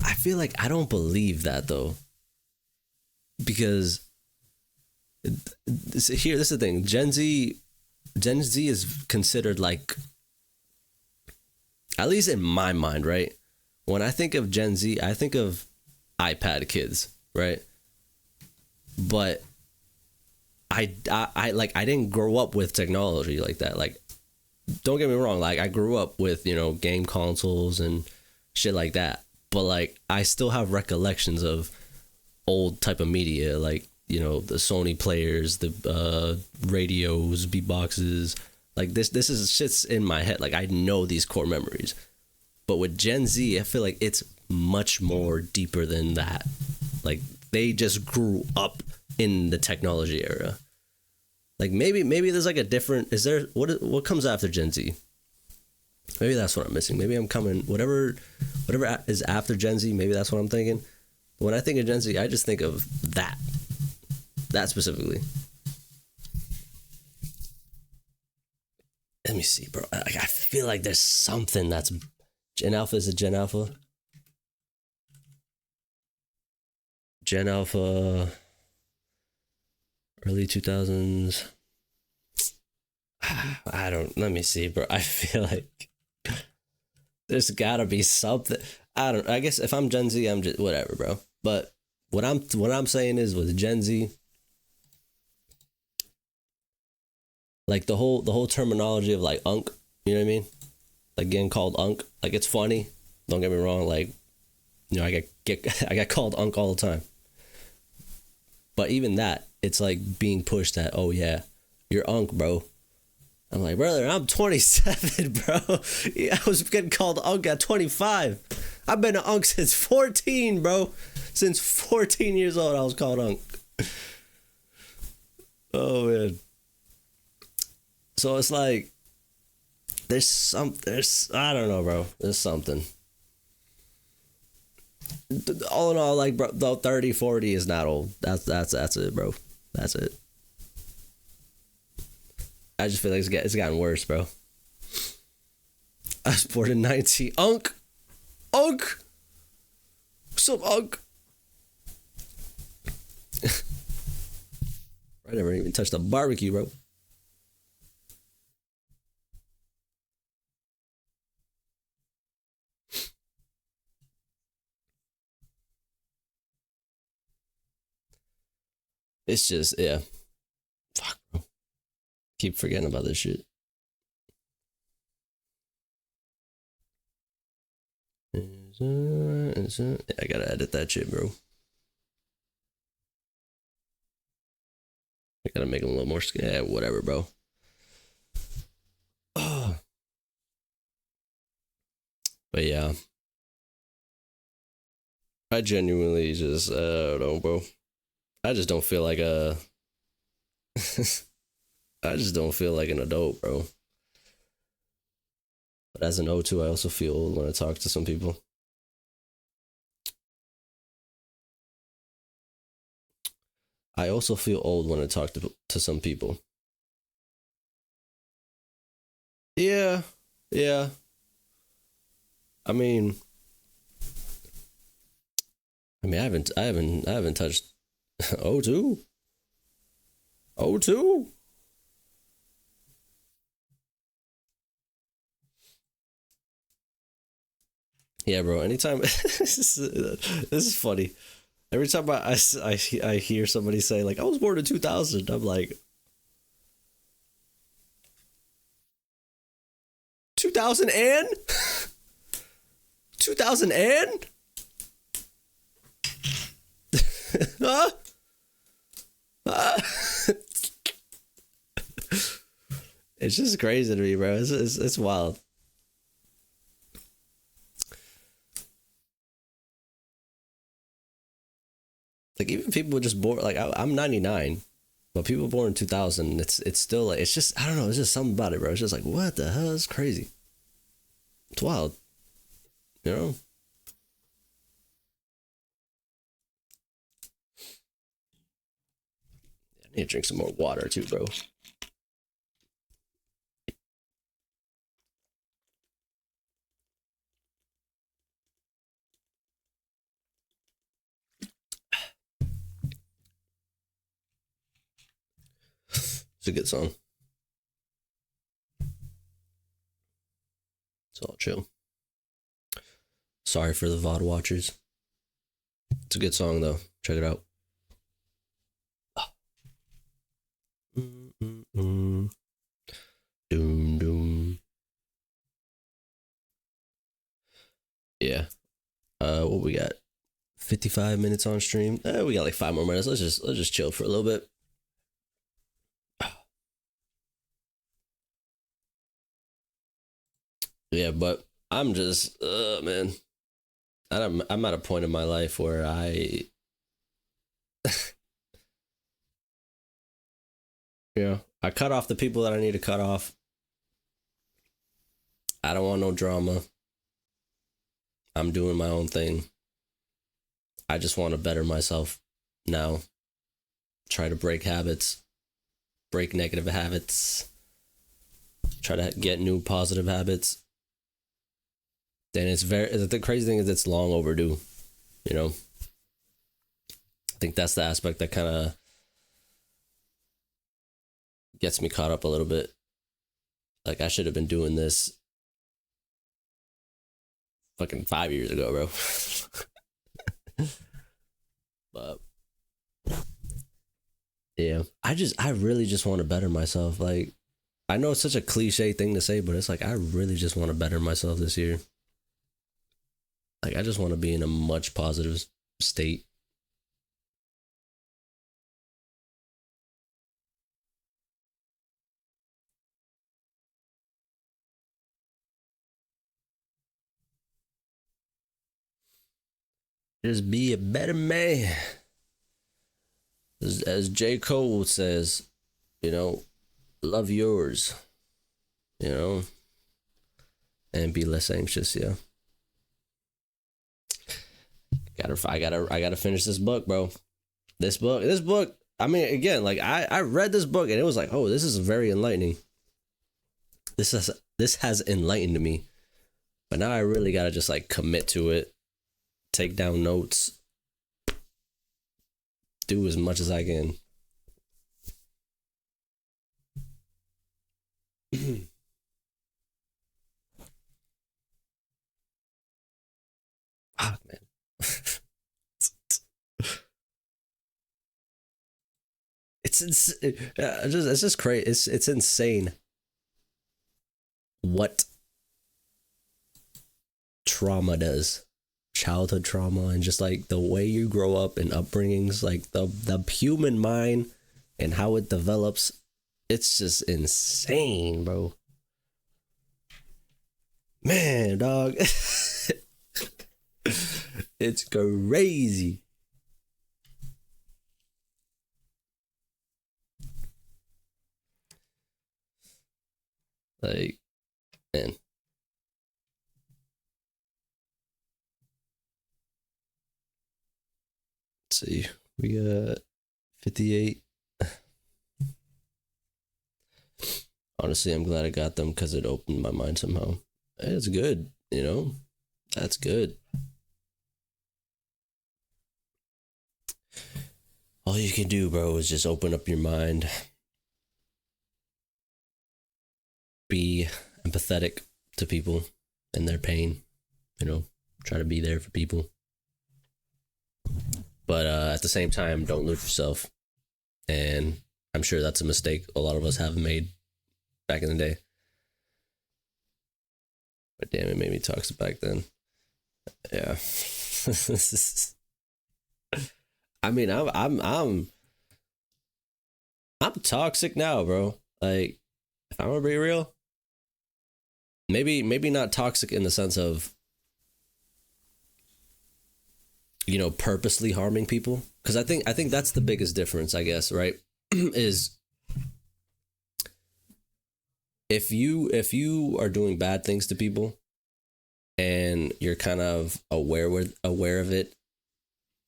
A: I feel like I don't believe that though. Because this is the thing. Gen Z is considered like, at least in my mind, right? When I think of Gen Z, I think of iPad kids, right? But I didn't grow up with technology like that. Like, don't get me wrong, like, I grew up with, you know, game consoles and shit like that. But like, I still have recollections of old type of media, like, you know, the Sony players, the radios, beatboxes. Like, this is shit's in my head. Like, I know these core memories. But with Gen Z, I feel like it's much more deeper than that. Like, they just grew up in the technology era. Like, maybe there's like a different, is there, what comes after Gen Z? Maybe that's what I'm missing. Maybe I'm coming, whatever is after Gen Z, maybe that's what I'm thinking. When I think of Gen Z, I just think of that specifically. Let me see, bro. I feel like there's something that's Gen Alpha. Is it Gen Alpha? Gen Alpha, early 2000s. Let me see, bro. I feel like there's gotta be something. I guess if I'm Gen Z, I'm just whatever, bro. But what I'm saying is, with Gen Z, like the whole terminology of like Unc, you know what I mean? Like getting called Unc, like, it's funny. Don't get me wrong. Like, You know, I got called Unc all the time. But even that, it's like being pushed at, oh yeah, you're Unc, bro. I'm like, brother, I'm 27, bro. Yeah, I was getting called Unc at 25. I've been an Unc since 14, bro. Since 14 years old, I was called Unc. Oh man. So it's like there's I don't know, bro. There's something. All in all, like, bro, though 30, 40 is not old. That's it, bro. That's it. I just feel like it's gotten worse, bro. I was born in 19. Unc! What's up, Unc? I never even touched the barbecue, bro. It's just, yeah. Fuck, bro. Keep forgetting about this shit. I gotta edit that shit, bro. I gotta make it a little more. Yeah, whatever, bro. Oh. But yeah. I genuinely just, I don't know, bro. I just don't feel like a. I just don't feel like an adult, bro. But as an O2, I also feel old when I talk to some people. I also feel old when I talk to some people. Yeah, yeah. I mean, I haven't touched O2. O2. Yeah, bro. Anytime this is funny. Every time I hear somebody say like I was born in 2000, I'm like 2000 and 2000 and huh? It's just crazy to me, bro. It's wild. Like even people just born like I'm 99, but people born in 2000, it's still like it's just I don't know. It's just something about it, bro. It's just like what the hell? It's crazy. It's wild, you know. I need to drink some more water too, bro. It's a good song. It's all chill. Sorry for the VOD watchers. It's a good song though. Check it out. Doom doom. Yeah. What we got? 55 minutes on stream. We got like 5 more minutes. Let's just chill for a little bit. Yeah, but I'm just man. I'm at a point in my life where I cut off the people that I need to cut off. I don't want no drama. I'm doing my own thing. I just want to better myself now. Try to break habits, break negative habits, try to get new positive habits. Then the crazy thing is it's long overdue, you know? I think that's the aspect that kind of gets me caught up a little bit. Like I should have been doing this fucking 5 years ago, bro. But yeah, I really just want to better myself. Like I know it's such a cliche thing to say, but it's like I really just want to better myself this year. Like I just want to be in a much positive state. Just be a better man. As J. Cole says, you know, love yours, you know, and be less anxious. Yeah. I gotta finish this book, bro. This book. I mean, again, like I read this book and it was like, oh, this is very enlightening. This has enlightened me, but now I really gotta just like commit to it, take down notes, do as much as I can. Ah, man. It's just crazy. It's insane what trauma does, childhood trauma, and just like the way you grow up and upbringings, like the human mind and how it develops. It's just insane, bro. Man, dog. It's crazy. Like, man. Let's see. We got 58. Honestly, I'm glad I got them because it opened my mind somehow. It's good, you know? That's good. All you can do, bro, is just open up your mind. Be empathetic to people and their pain, you know? Try to be there for people. But at the same time, don't lose yourself. And I'm sure that's a mistake a lot of us have made back in the day. But damn, it made me toxic back then. Yeah. I mean, I'm toxic now, bro. Like, if I'm gonna be real, maybe not toxic in the sense of, you know, purposely harming people, because I think that's the biggest difference, I guess, right? Is if you are doing bad things to people and you're kind of aware of it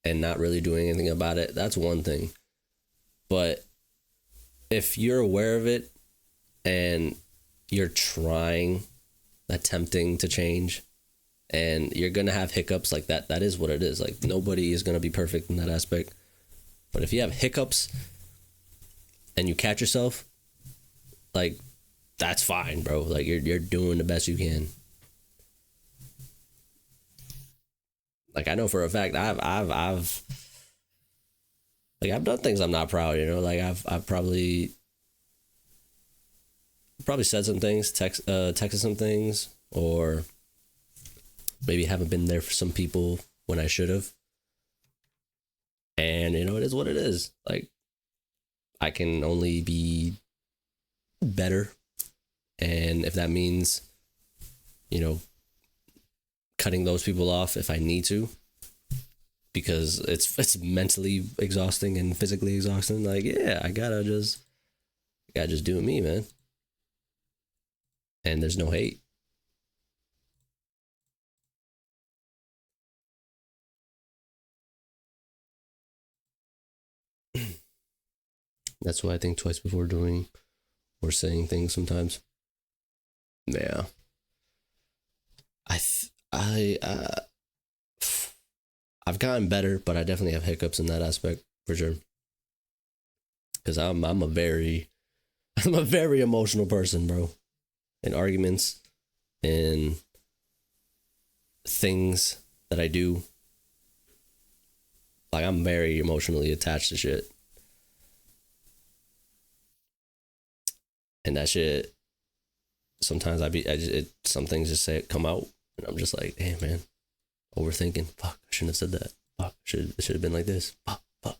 A: and not really doing anything about it, that's one thing. But if you're aware of it and you're attempting to change, and you're gonna have hiccups, like that is what it is. Like, nobody is gonna be perfect in that aspect. But if you have hiccups and you catch yourself, like, that's fine, bro. Like, you're doing the best you can. Like, I know for a fact I've done things I'm not proud, you know. Like, I've probably said some things, texted some things, or maybe haven't been there for some people when I should have. And, you know, it is what it is. Like, I can only be better. And if that means, you know, cutting those people off if I need to, because it's mentally exhausting and physically exhausting, like, yeah, I gotta just do me, man. And there's no hate. That's why I think twice before doing or saying things sometimes. Yeah. I've gotten better, but I definitely have hiccups in that aspect for sure. Cuz I'm a very emotional person, bro. In arguments, in things that I do. Like, I'm very emotionally attached to shit. And that shit, sometimes some things just come out, and I'm just like, damn, man, Overthinking. Fuck, I shouldn't have said that. Fuck, it should have been like this. Fuck, fuck.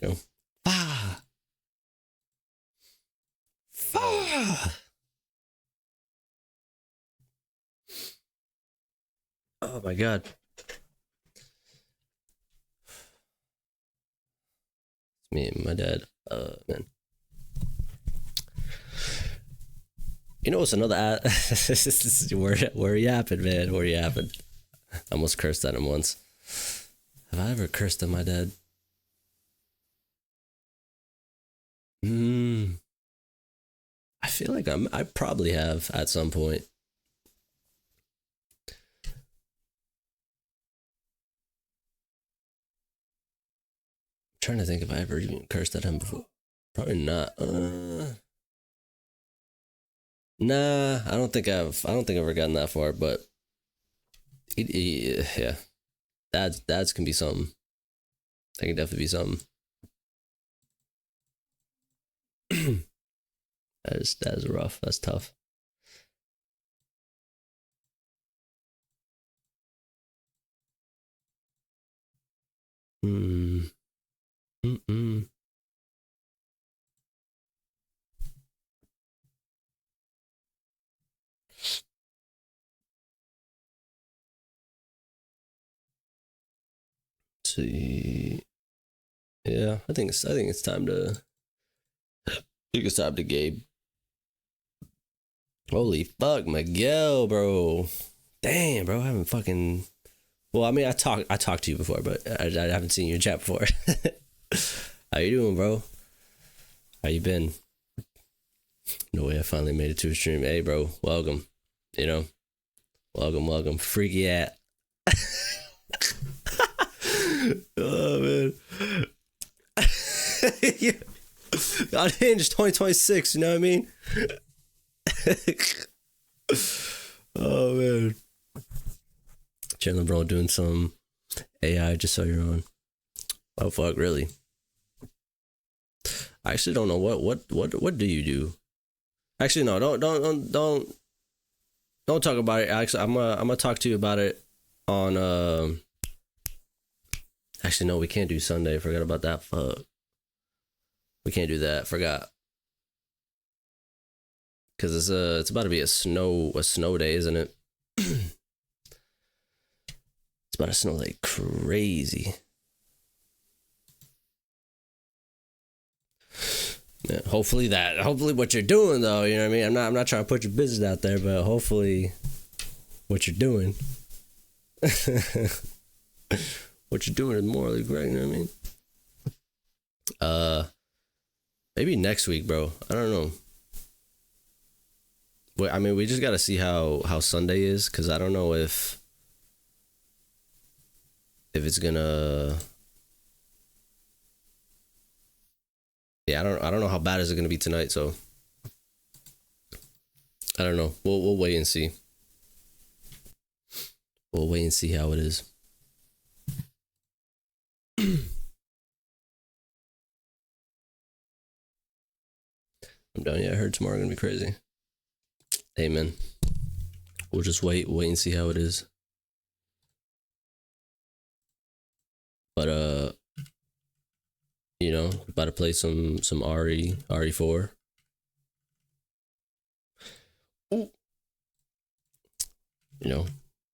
A: You know? Fuck. Fuck. Oh my god. It's me and my dad. Man. You know what's another we're yapping, man. We're yapping. I almost cursed at him once. Have I ever cursed at my dad? I feel like I probably have at some point. I'm trying to think if I ever even cursed at him before. Probably not. Nah, I don't think I've ever gotten that far, but yeah. Dads can be something. That can definitely be something. that is rough. That's tough. Mm. Mm-mm. See. Yeah, I think it's time to. I think it's time to Gabe. Holy fuck, Miguel, bro. Damn, bro, I haven't fucking. Well, I mean, I talked to you before, but I haven't seen you in chat before. How you doing, bro? How you been? No way, I finally made it to a stream. Hey, bro, welcome. You know, welcome. Freaky at. Oh man. Unhinged 2026. You know what I mean? Oh man. Chilling, bro, doing some AI just so you're on. Oh fuck, really? I actually don't know what do you do? Actually, no, don't talk about it. Actually, I'm gonna talk to you about it on Actually, no, we can't do Sunday. Forgot about that. Fuck. We can't do that. Forgot. Cause it's about to be a snow day, isn't it? It's about to snow like crazy. Yeah, hopefully what you're doing though, you know what I mean? I'm not trying to put your business out there, but hopefully what you're doing what you're doing is morally correct, you know what I mean? Maybe next week, bro. I don't know. Well, I mean, we just gotta see how Sunday is, because I don't know if it's gonna. Yeah, I don't know how bad is it gonna be tonight, so I don't know. We'll wait and see. We'll wait and see how it is. I'm done. Yeah, I heard tomorrow gonna be crazy. Hey man, we'll just wait and see how it is. But you know, about to play some RE4. Ooh. You know,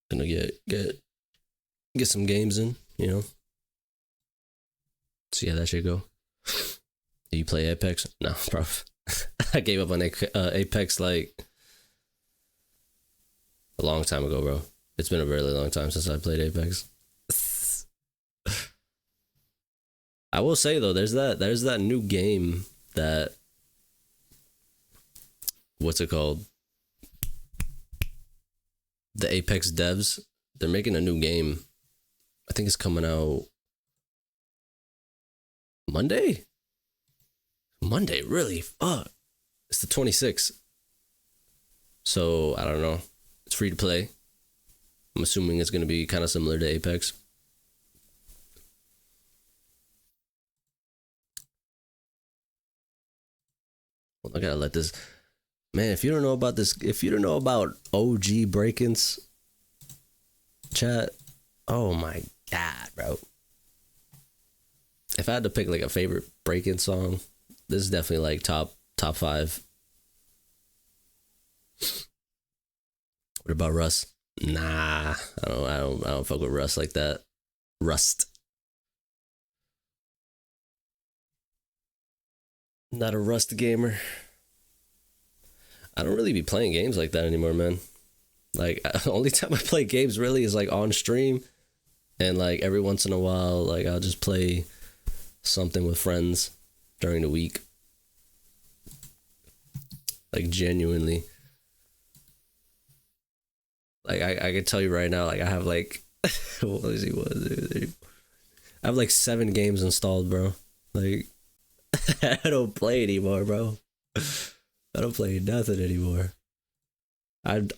A: gonna get some games in. You know, see how that should go. Do you play Apex? No, bro. I gave up on Apex like a long time ago, bro. It's been a really long time since I played Apex. I will say though, there's that new game that, what's it called? The Apex devs, they're making a new game. I think it's coming out Monday. Monday, really? Fuck. It's the 26th. So I don't know. It's free to play. I'm assuming it's gonna be kind of similar to Apex. I gotta let this. Man, if you don't know about this, if you don't know about OG break-ins, chat, oh my god, bro. If I had to pick like a favorite break-in song, this is definitely like top 5. What about Russ? Nah, I don't fuck with Russ like that. Rust. Not a Rust gamer. I don't really be playing games like that anymore, man. Like, only time I play games really is like on stream, and like every once in a while, like I'll just play something with friends during the week. Like genuinely. Like I can tell you right now, like I have like what is he? I have like 7 games installed, bro. Like I don't play anymore, bro. I don't play nothing anymore.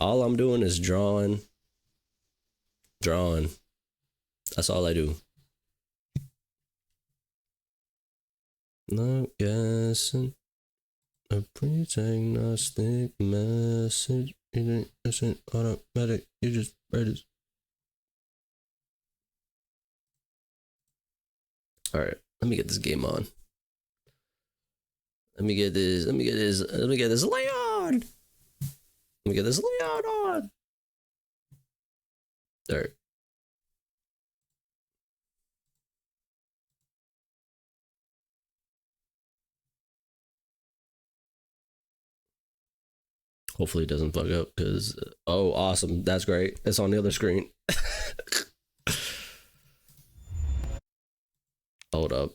A: All I'm doing is drawing. That's all I do. No guessing. A pre-diagnostic message. It isn't automatic. You just write it. Alright, let me get this game on. Let me get this Leon! Let me get this Leon on! Alright. Hopefully it doesn't bug up, because... oh, awesome. That's great. It's on the other screen. Hold up.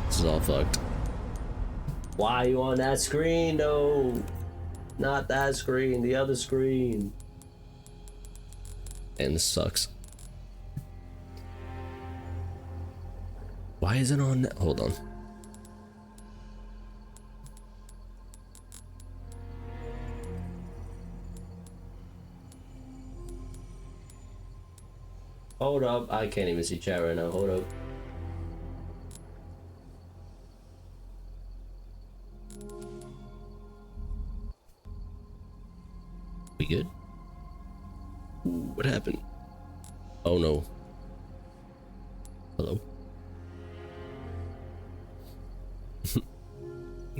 A: This is all fucked. Why are you on that screen? No. Not that screen. The other screen. And this sucks. Why is it on? Hold on. Hold up. I can't even see chat right now. Hold up. We good? Ooh, what happened? Oh no. Hello?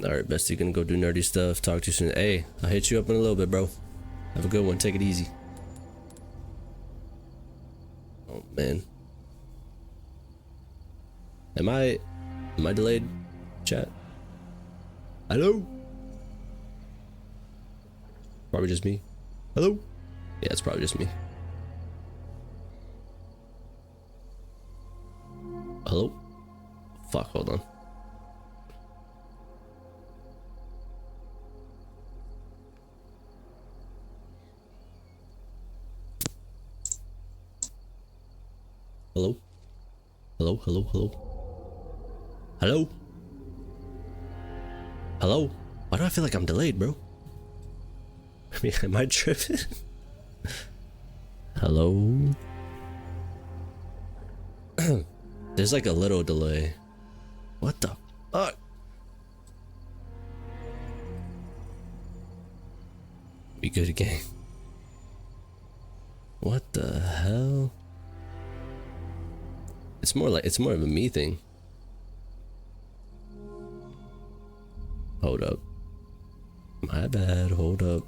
A: Alright, bestie, gonna go do nerdy stuff. Talk to you soon. Hey, I'll hit you up in a little bit, bro. Have a good one. Take it easy. Oh man. Am I delayed? Chat? Hello? Probably just me. Hello? Yeah, it's probably just me. Hello? Fuck, hold on. Hello? Hello? Hello? Hello? Why do I feel like I'm delayed, bro? I mean, am I tripping? Hello? There's like a little delay. What the fuck? We good again. What the hell? It's more of a me thing. Hold up. My bad, hold up.